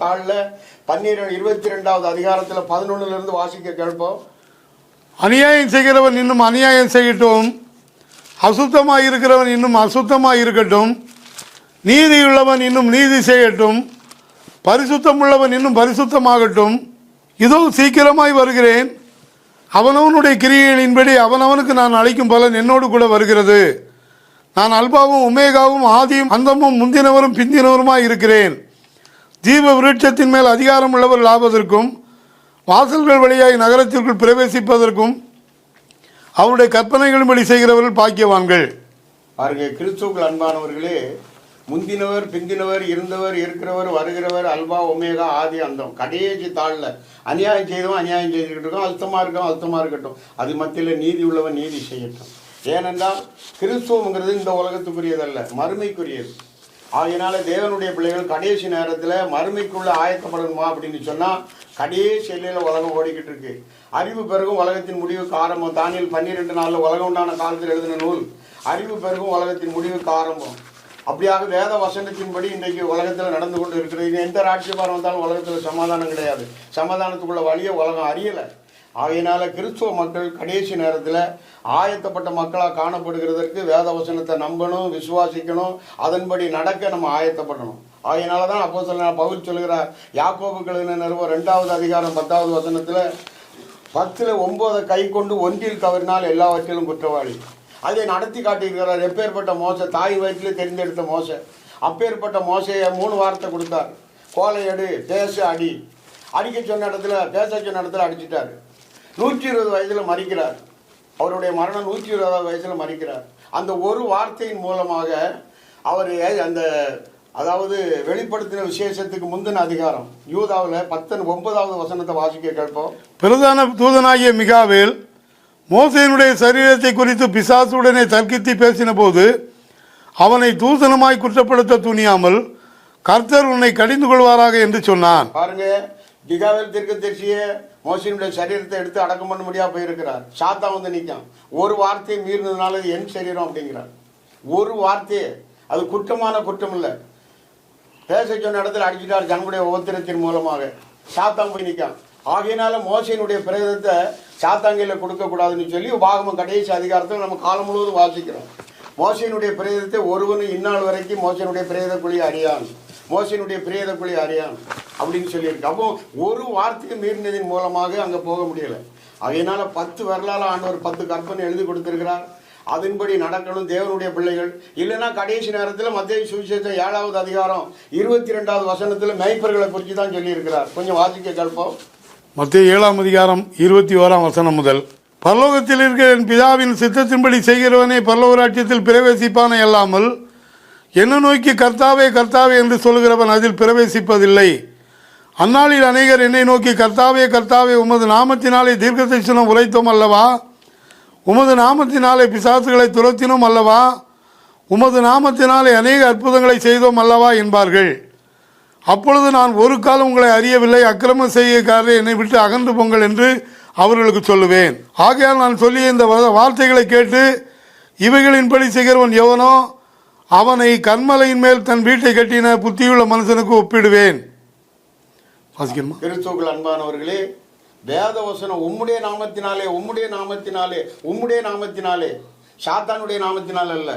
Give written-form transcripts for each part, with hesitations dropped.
தாளில் 22வது அதிகாரத்தில் 11 வாசிக்க கேட்போம். அநியாயம் செய்கிறவன் இன்னும் அநியாயம் செய்யட்டும், அசுத்தமாக இருக்கிறவன் இன்னும் அசுத்தமாக இருக்கட்டும், நீதியுள்ளவன் இன்னும் நீதி செய்யட்டும், பரிசுத்தம் உள்ளவன் இன்னும் பரிசுத்தமாகட்டும். இதோ சீக்கிரமாய் வருகிறேன், அவனவனுடைய கிரியைகளின்படி அவனவனுக்கு நான் அளிக்கும் பலன் என்னோடு கூட வருகிறது. நான் அல்பாவும் உமேகாவும் ஆதியும் அந்தமும் முந்தினவரும் பிந்தினவருமாய் இருக்கிறேன். ஜீவ விருட்சத்தின் மேல் அதிகாரம் உள்ளவர்கள் ஆவதற்கும் வாசல்கள் வழியாய் நகரத்திற்குள் பிரவேசிப்பதற்கும் அவருடைய கற்பனைகளின்படி செய்கிறவர்கள் பாக்கியவான்கள். பாருங்க, கிறிஸ்துவுக்குள் அன்பானவர்களே, முந்தினவர் பிந்தினவர் இருந்தவர் இருக்கிறவர் வருகிறவர் அல்பா ஒமேகா ஆதி அந்தம். கடைசி தாளில் அநியாயம் செய்தவன் அநியாயம் செய்துக்கிட்டு இருக்கோம், அழுத்தமாக இருக்கட்டும், அது மத்தியில் நீதி உள்ளவன் நீதி செய்யட்டும். ஏனென்றால் கிறிஸ்துவங்கிறது இந்த உலகத்துக்குரியதல்ல, மறுமைக்குரியது. ஆகையினால தேவனுடைய பிள்ளைகள் கடைசி நேரத்தில் மறுமைக்குள்ள ஆயத்தப்படணுமா அப்படின்னு சொன்னால், கடைசி எல்லையில் உலகம் ஓடிக்கிட்டு இருக்கு. அறிவு பெருகும் உலகத்தின் முடிவுக்கு ஆரம்பம். தானியேல் 12:4 உலகம் உண்டான காலத்தில் எழுதின நூல். அறிவு பெருகும் உலகத்தின் முடிவுக்கு ஆரம்பம். அப்படியாக வேத வசனத்தின்படி இன்றைக்கு உலகத்தில் நடந்து கொண்டு இருக்கிறது. எந்த ராட்சியபாரம் வந்தாலும் உலகத்தில் சமாதானம் கிடையாது. சமாதானத்துக்குள்ள வழியை உலகம் அறியலை. ஆகையினால கிறிஸ்துவ மக்கள் கடைசி நேரத்தில் ஆயத்தப்பட்ட மக்களாக காணப்படுகிறதற்கு வேத வசனத்தை நம்பணும், விசுவாசிக்கணும், அதன்படி நடக்க நம்ம ஆயத்தப்படணும். ஆகையினால தான் அப்போஸ்தலனாகிய பவுல் சொல்கிறார், யாக்கோபுக்கு எழுதின நிருபம் 2வது அதிகாரம் 10வது வசனத்தில் 10:9 கை கொண்டு ஒன்றில் தவறினால் எல்லாவற்றிலும் குற்றவாளி. அதை நடத்தி காட்டியிருக்கிறார். எப்பேற்பட்ட மோசை, தாய் வயிற்றிலே தெரிந்தெடுத்த மோசை. அப்பேற்பட்ட மோசையை 3 வார்த்தை கொடுத்தார். கோலை எடு, பேச, அடி. அடிக்க சொன்ன இடத்துல, பேச சொன்ன இடத்துல அடிச்சிட்டார். 120 வயதில் மறிக்கிறார். அவருடைய மரணம் 120வது வயசில் மறிக்கிறார். அந்த ஒரு வார்த்தையின் மூலமாக அவர் அந்த அதாவது வெளிப்படுத்தின விசேஷத்துக்கு முந்தின அதிகாரம் யூதாவில் 19வது வசனத்தை வாசிக்க கேட்போம். பிரதான தூதனாகிய மிகாவேல் மோசேயினுடைய சரீரத்தை குறித்து பிசாசுடனே தர்க்கித்து பேசின போது அவனை தூசணமாய் குற்றப்படுத்த துணியாமல் கர்த்தர் உன்னை கடிந்து கொள்வாராக என்று சொன்னான். பாருங்க, மிகாவேல் தீர்க்கதரிசியே மோசேயினுடைய சரீரத்தை எடுத்து அடக்கம் பண்ண முடியாது போயிருக்கிறார். சாத்தான் வந்து நிற்கான். ஒரு வார்த்தையை மீறினதுனால இது என் சரீரம் அப்படிங்கிறார். ஒரு வார்த்தையே, அது குற்றமான குற்றம் இல்லை. பேச சொன்ன இடத்துல அடிச்சுட்டார். ஜனங்களுடைய உபத்திரத்தின் மூலமாக சாத்தான் போய் நிற்கான். ஆகையினால மோசேயினுடைய பிரேதத்தை சாத்தாங்கையில் கொடுக்கக்கூடாதுன்னு சொல்லி பாகமம் கடைசி அதிகாரத்தில் நம்ம காலம் முழுவதும் வாசிக்கிறோம். மோசேயினுடைய பிரேதத்தை ஒருவனும் இந்நாள் வரைக்கும் மோசேயினுடைய பிரேத குழி அறியான், மோசேயினுடைய பிரேத குழி அறியான் அப்படின்னு சொல்லியிருக்கு. அப்போ ஒரு வார்த்தையை மீறினதின் மூலமாக அங்கே போக முடியலை. அதனால 10 வரலாறு ஆண்டவர் 10 கற்பனை எழுதி கொடுத்திருக்கிறார். அதன்படி நடக்கணும் தேவனுடைய பிள்ளைகள். இல்லைன்னா கடைசி நேரத்தில் மத்தேயு சுவிசேஷம் 7வது அதிகாரம் 22வது வசனத்தில் மேய்ப்பர்களை குறித்து தான் சொல்லியிருக்கிறார். கொஞ்சம் வாசிக்க கேட்போம். மத்தேயு 7ஆம் அதிகாரம் 21ஆம் வசனம் முதல், பரலோகத்தில் இருக்கிற என் பிதாவின் சித்தத்தின்படி செய்கிறவனே பரலோக ராஜ்யத்தில் பிரவேசிப்பானே அல்லாமல் என்ன நோக்கி கர்த்தாவே கர்த்தாவே என்று சொல்கிறவன் அதில் பிரவேசிப்பதில்லை. அந்நாளில் அநேகர் என்னை நோக்கி கர்த்தாவே கர்த்தாவே உமது நாமத்தினாலே தீர்க்கதரிசனம் உரைத்தோம் அல்லவா, உமது நாமத்தினாலே பிசாசுகளை துரத்தினோம் அல்லவா, உமது நாமத்தினாலே அநேக அற்புதங்களை செய்தோம் அல்லவா என்பார்கள். அப்பொழுது நான் ஒரு காலம் உங்களை அறியவில்லை, அக்கிரம செய்யக்காரரை என்னை விட்டு அகன்று போங்கள் என்று அவர்களுக்கு சொல்லுவேன். ஆகையால் நான் சொல்லிய இந்த வார்த்தைகளை கேட்டு இவைகளின்படி செய்கிறவன் எவனோ அவனை கன்மலையின் மேல் தன் வீட்டை கட்டின புத்தியுள்ள மனுஷனுக்கு ஒப்பிடுவேன். கிறிஸ்துவுக்குள் அன்பானவர்களே, வேத வசனம் உம்முடைய நாமத்தினாலே உம்முடைய நாமத்தினாலே உம்முடைய நாமத்தினாலே, சாத்தானுடைய நாமத்தினால் அல்ல,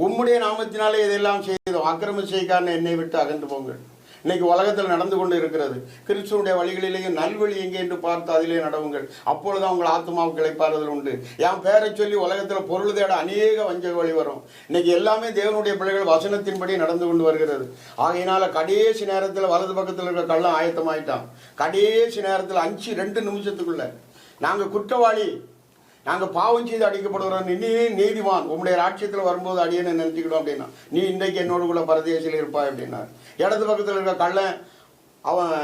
உம்முடைய நாமத்தினாலே இதெல்லாம் செய்தோம், அக்கிரம செய்காரனை என்னை விட்டு அகன்று போங்கள். இன்னைக்கு உலகத்தில் நடந்து கொண்டு இருக்கிறது. கிறிஸ்துவனுடைய வழிகளிலேயும் நல்வழி எங்கே என்று பார்த்து அதிலே நடவுங்கள், அப்பொழுது உங்கள் ஆத்மாவுக்கு இளைப்பாறுதல் உண்டு. என் பேரை சொல்லி உலகத்தில் பொருள் தேட அநேக வஞ்சக வழி வரும். இன்னைக்கு எல்லாமே தேவனுடைய பிள்ளைகள் வசனத்தின்படி நடந்து கொண்டு வருகிறது. ஆகையினால கடைசி நேரத்தில் வலது பக்கத்தில் இருக்கிற கள்ளம் ஆயத்தமாயிட்டான். கடைசி நேரத்தில் 5-2 நிமிஷத்துக்குள்ள நாங்கள் குற்றவாளி, நாங்கள் பாவம் செய்து அடிக்கப்படுகிறோம், நீ நீதிவான், உங்களுடைய ராட்சியத்தில் வரும்போது அடியனை நினைச்சுக்கிடும் அப்படின்னா, நீ இன்றைக்கு என்னோடு கூட பரதேசியில் இருப்பாய் அப்படின்னார். இடது பக்கத்தில் இருக்க கள்ளன் அவன்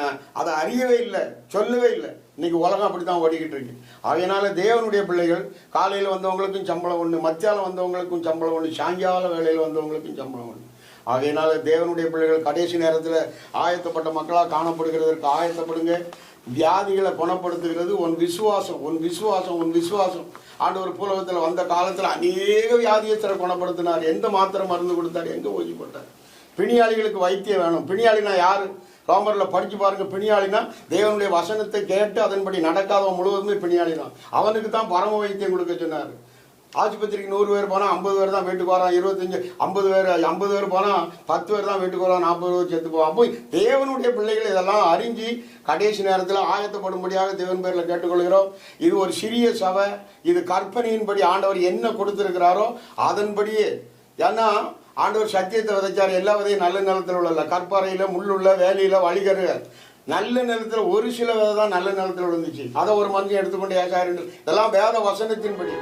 அதை அறியவே இல்லை, சொல்லவே இல்லை. இன்னைக்கு உலகம் அப்படி தான் ஓடிக்கிட்டு இருக்கு. அதனால தேவனுடைய பிள்ளைகள் காலையில் வந்தவங்களுக்கும் சம்பளம் ஒன்று, மத்தியாலம் வந்தவங்களுக்கும் சம்பளம் ஒன்று, சாயங்கால வேலையில் வந்தவங்களுக்கும் சம்பளம் ஒன்று. ஆகையினால தேவனுடைய பிள்ளைகள் கடைசி நேரத்தில் ஆயத்தப்பட்ட மக்களாக காணப்படுகிறதற்கு ஆயத்தப்படுங்க. வியாதிகளை குணப்படுத்துகிறது உன் விசுவாசம், உன் விசுவாசம், உன் விசுவாசம். ஆண்டவர் பூலகத்தில் வந்த காலத்தில் அநேக வியாதியஸ்தரை குணப்படுத்தினார். எந்த மாத்திரை மருந்து கொடுத்தார், எங்கே ஊசி போட்டார். பிணியாளிகளுக்கு வைத்தியம் வேணும். பிணியாளினா யார்? ரோமரில் படித்து பாருங்க, பிணியாளினா தேவனுடைய வசனத்தை கேட்டு அதன்படி நடக்காதவன் முழுவதுமே பிணியாளினான். அவனுக்கு தான் பரம வைத்தியம் கொடுக்க சொன்னார். ஆஸ்பத்திரிக்கு 100 பேர் போனால் 50 பேர் தான் வீட்டுக்கு வரான், 25 50 பேர் போனால் 10 பேர் தான் வீட்டுக்கு வரான், 40 பேர் செத்து போவான். போய் தேவனுடைய பிள்ளைகள் இதெல்லாம் அறிஞ்சு கடைசி நேரத்தில் ஆயத்தப்படும்படியாக தேவன் பேரில் கேட்டுக்கொள்கிறோம். இது ஒரு சிறிய சபை, இது கற்பனையின்படி ஆண்டவர் என்ன கொடுத்திருக்கிறாரோ அதன்படியே. ஏன்னா ஆண்டவர் சத்தியத்தை விதைச்சார். எல்லா விதையும் நல்ல நிலத்தில் உள்ள, கற்பாறையில் முள்ளுள்ள வேலியில் வழிகரு நல்ல நிலத்தில் ஒரு சில விதை தான் நல்ல நிலத்தில் விழுந்துச்சு. அதை ஒரு மனுஷன் எடுத்துக்கொண்டு ஏசாயிரம். இதெல்லாம் வேத வசனத்தின்படி.